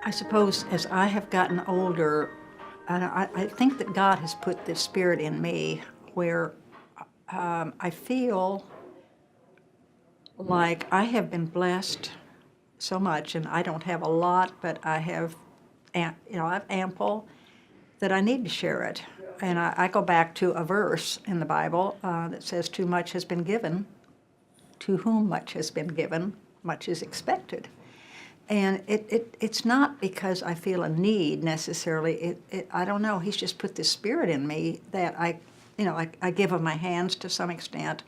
I suppose as I have gotten older, I think that God has put this spirit in me where I feel like I have been blessed so much, and I don't have a lot, but I have, I have ample, that I need to share it. And I go back to a verse in the Bible that says, "Too much has been given. To whom much has been given, much is expected." And it's not because I feel a need necessarily. I don't know. He's just put this spirit in me that I give of my hands to some extent.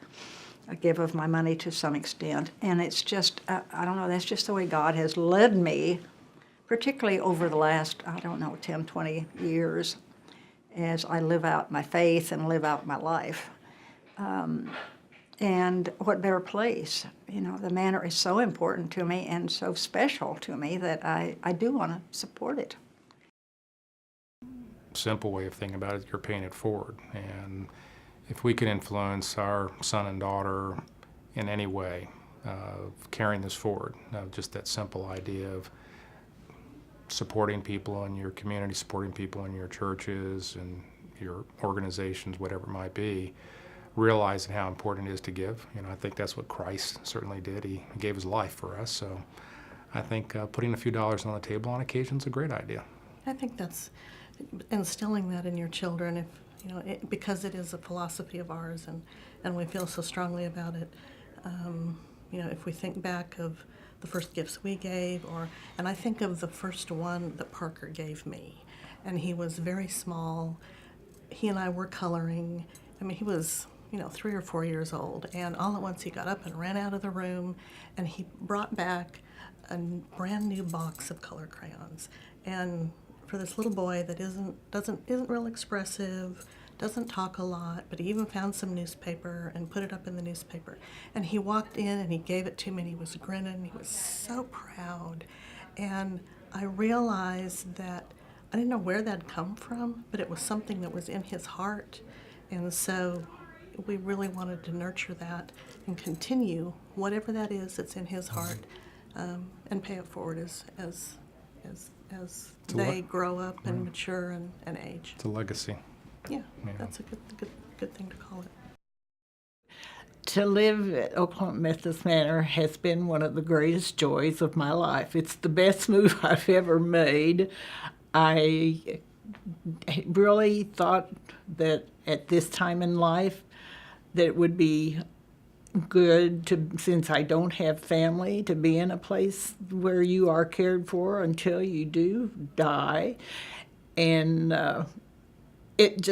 I give of my money to some extent. And it's just, I don't know, that's just the way God has led me, particularly over the last, 10, 20 years, as I live out my faith and live out my life. And what better place? The manor is so important to me and so special to me that I do want to support it. Simple way of thinking about it, you're paying it forward. And if we can influence our son and daughter in any way of carrying this forward, just that simple idea of supporting people in your community, supporting people in your churches and your organizations, whatever it might be, realizing how important it is to give. I think that's what Christ certainly did. He gave his life for us. So I think putting a few dollars on the table on occasion is a great idea. I think that's instilling that in your children, because it is a philosophy of ours, and we feel so strongly about it. If we think back of the first gifts we gave, and I think of the first one that Parker gave me, and he was very small. He and I were coloring. He was 3 or 4 years old, and all at once he got up and ran out of the room, and he brought back a brand new box of color crayons. And for this little boy that isn't real expressive, doesn't talk a lot, but he even found some newspaper and put it up in the newspaper. And he walked in and he gave it to me, and he was grinning. He was so proud. And I realized that I didn't know where that'd come from, but it was something that was in his heart. And so we really wanted to nurture that and continue whatever that is that's in his heart, and pay it forward as they grow up and mature and age. It's a legacy. Yeah, that's a good thing to call it. To live at Oklahoma Methodist Manor has been one of the greatest joys of my life. It's the best move I've ever made. I really thought that at this time in life that it would be good since I don't have family, to be in a place where you are cared for until you do die. And it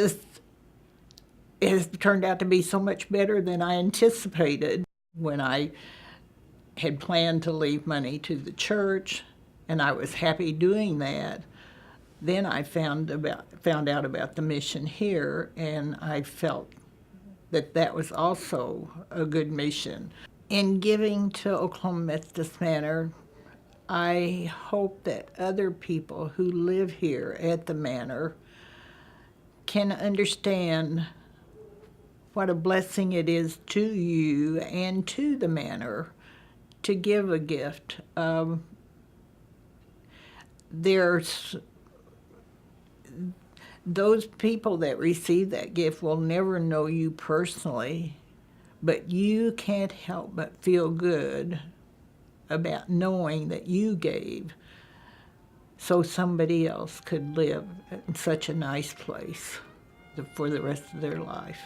has turned out to be so much better than I anticipated. When I had planned to leave money to the church, and I was happy doing that, then I found out about the mission here, and I felt that was also a good mission. In giving to Oklahoma Methodist Manor, I hope that other people who live here at the manor can understand what a blessing it is to you and to the manor to give a gift. Those people that receive that gift will never know you personally, but you can't help but feel good about knowing that you gave so somebody else could live in such a nice place for the rest of their life.